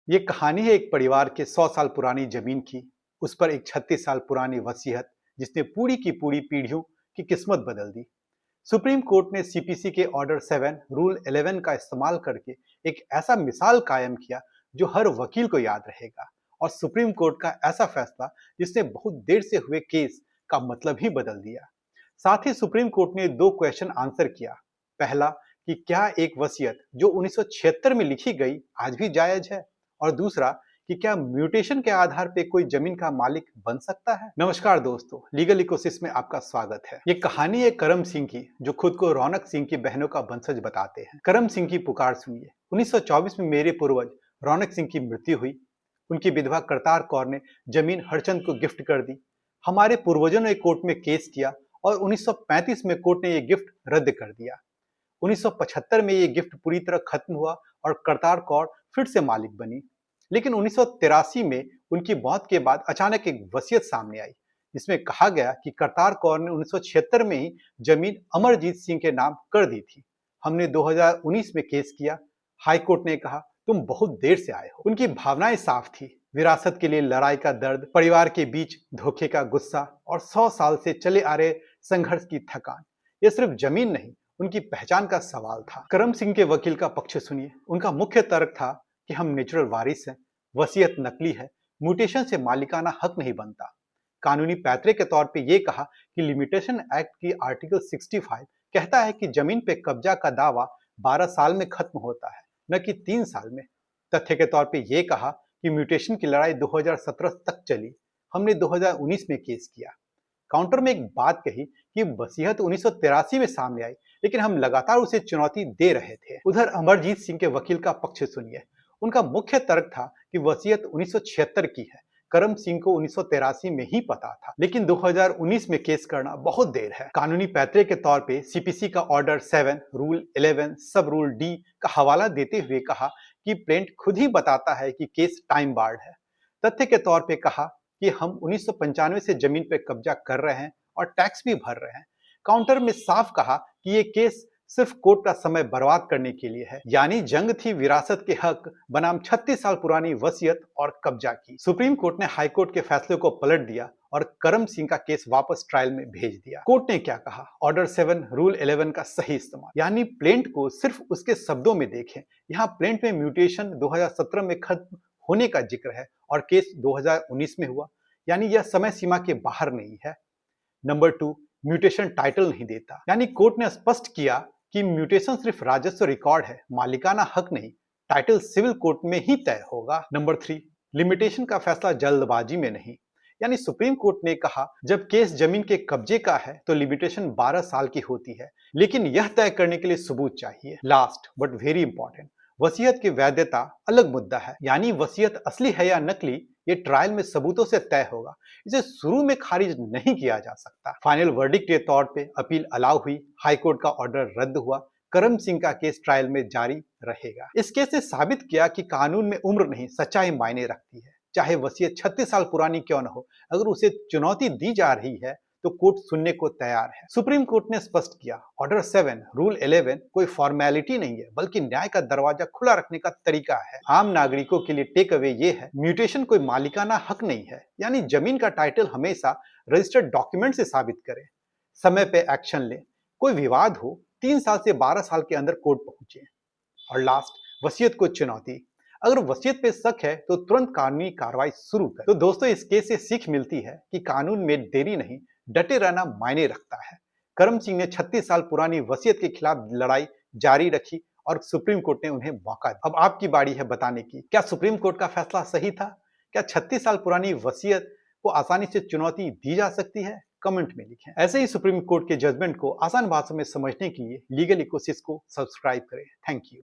ये कहानी है एक परिवार के 100 साल पुरानी जमीन की। उस पर एक 36 साल पुरानी वसीयत जिसने पूरी की पूरी पीढ़ियों की किस्मत बदल दी। सुप्रीम कोर्ट ने सीपीसी के ऑर्डर 7 रूल 11 का इस्तेमाल करके एक ऐसा मिसाल कायम किया जो हर वकील को याद रहेगा। और सुप्रीम कोर्ट का ऐसा फैसला जिसने बहुत देर से हुए केस का मतलब ही बदल दिया। साथ ही सुप्रीम कोर्ट ने दो क्वेश्चन आंसर किया। पहला कि क्या एक वसीयत जो 1976 में लिखी गई आज भी जायज है, और दूसरा कि क्या म्यूटेशन के आधार पे कोई जमीन का मालिक बन सकता है। नमस्कार दोस्तों, लीगल इकोसिस में आपका स्वागत है। ये कहानी है करम सिंह की, जो खुद को रौनक सिंह की बहनों का वंशज बताते हैं। करम सिंह की पुकार सुनिए। 1924 में मेरे पूर्वज रौनक सिंह की मृत्यु हुई। उनकी विधवा करतार कौर ने जमीन हरचंद को गिफ्ट कर दी। हमारे पूर्वजों ने कोर्ट में केस किया और 1935 में कोर्ट ने यह गिफ्ट रद्द कर दिया। 1975 में यह गिफ्ट पूरी तरह खत्म हुआ और करतार कौर फिर से मालिक बनी। लेकिन 1983 में उनकी मौत के बाद अचानक एक वसीयत सामने आई, जिसमें कहा गया कि करतार कौर ने 1976 में ही जमीन अमरजीत सिंह के नाम कर दी थी। हमने 2019 में केस किया। हाई कोर्ट ने कहा तुम बहुत देर से आए हो। उनकी भावनाएं साफ थी, विरासत के लिए लड़ाई का दर्द, परिवार के बीच धोखे का गुस्सा और 100 साल से चले आ रहे संघर्ष की थकान। यह सिर्फ जमीन नहीं, उनकी पहचान का सवाल था। करम सिंह के वकील का पक्ष सुनिए। उनका मुख्य तर्क था कि हम नेचुरल वारिस हैं, वसीयत नकली है, म्यूटेशन से मालिकाना हक नहीं बनता। कानूनी पैतरे के तौर पे ये कहा कि लिमिटेशन एक्ट की आर्टिकल 65 कहता है कि जमीन पे कब्जा का दावा 12 साल में खत्म होता है, न कि 3 साल में। तथ्य के तौर पे ये कहा कि म्यूटेशन की लड़ाई 2017 तक चली। हमने 2019 में केस किया। काउंटर में एक बात कही कि वसीयत 1983 में सामने आई, लेकिन हम लगातार उसे चुनौती दे रहे थे। उधर अमरजीत सिंह के वकील का पक्ष सुनिए। उनका मुख्य तर्क था कि वसीयत 1976 की है। करम सिंह को 1983 में ही पता था, लेकिन 2019 में केस करना बहुत देर है। कानूनी पैतरे के तौर पे सीपीसी का ऑर्डर 7 रूल 11 सब रूल डी का हवाला देते हुए कहा कि प्लेंट खुद ही बताता है कि केस टाइम बार्ड है। तथ्य के तौर पे कहा कि हम 1995 से जमीन पे कब्जा कर रहे हैं और टैक्स भी भर रहे हैं। काउंटर में साफ कहा कि ये केस सिर्फ कोर्ट का समय बर्बाद करने के लिए है। यानी जंग थी विरासत के हक बनाम 36 साल पुरानी वसीयत और कब्जा की। सुप्रीम कोर्ट ने हाई कोर्ट के फैसले को पलट दिया और करम सिंह का केस वापस ट्रायल में भेज दिया। कोर्ट ने क्या कहा? ऑर्डर 7 रूल 11 का सही इस्तेमाल, यानी प्लेंट को सिर्फ उसके शब्दों में देखें। यहाँ प्लेंट में म्यूटेशन 2017 में खत्म होने का जिक्र है और केस 2019 में हुआ, यानी यह समय सीमा के बाहर नहीं है। नंबर 2, म्यूटेशन टाइटल नहीं देता, यानी कोर्ट ने स्पष्ट किया कि म्यूटेशन सिर्फ राजस्व रिकॉर्ड है, मालिकाना हक नहीं। टाइटल सिविल कोर्ट में ही तय होगा। नंबर 3, लिमिटेशन का फैसला जल्दबाजी में नहीं, यानी सुप्रीम कोर्ट ने कहा जब केस जमीन के कब्जे का है तो लिमिटेशन 12 साल की होती है, लेकिन यह तय करने के लिए सबूत चाहिए। लास्ट बट वेरी इंपॉर्टेंट, वसीयत की वैधता अलग मुद्दा है, यानी वसीयत असली है या नकली ये ट्रायल में सबूतों से तय होगा। इसे शुरू में खारिज नहीं किया जा सकता। फाइनल वर्डिक्ट के तौर पे अपील अलाउ हुई, हाई कोर्ट का ऑर्डर रद्द हुआ। करम सिंह का केस ट्रायल में जारी रहेगा। इस केस ने साबित किया कि कानून में उम्र नहीं, सच्चाई मायने रखती है। चाहे वसीयत 36 साल पुरानी क्यों न हो, अगर उसे चुनौती दी जा रही है तो कोर्ट सुनने को तैयार है। सुप्रीम कोर्ट ने स्पष्ट किया ऑर्डर 7 रूल 11 कोई फॉर्मेलिटी नहीं है, बल्कि न्याय का दरवाजा खुला रखने का तरीका है। आम नागरिकों के लिए टेक अवे ये है, म्यूटेशन कोई मालिकाना हक नहीं है, यानी जमीन का टाइटल हमेशा रजिस्टर्ड डॉक्यूमेंट से साबित करें। समय पे एक्शन ले, कोई विवाद हो 3 साल से 12 साल के अंदर कोर्ट पहुंचे। और लास्ट, वसीयत को चुनौती, अगर वसीयत पे शक है तो तुरंत कानूनी कार्रवाई शुरू करें। तो दोस्तों, इस केस से सीख मिलती है कि कानून में देरी नहीं, डटे रहना मायने रखता है। करम सिंह ने 36 साल पुरानी वसीयत के खिलाफ लड़ाई जारी रखी और सुप्रीम कोर्ट ने उन्हें मौका दिया। अब आपकी बारी है बताने की, क्या सुप्रीम कोर्ट का फैसला सही था? क्या 36 साल पुरानी वसीयत को आसानी से चुनौती दी जा सकती है? कमेंट में लिखें। ऐसे ही सुप्रीम कोर्ट के जजमेंट को आसान भाषा में समझने के लिए लीगल इकोसिस को सब्सक्राइब करें। Thank you.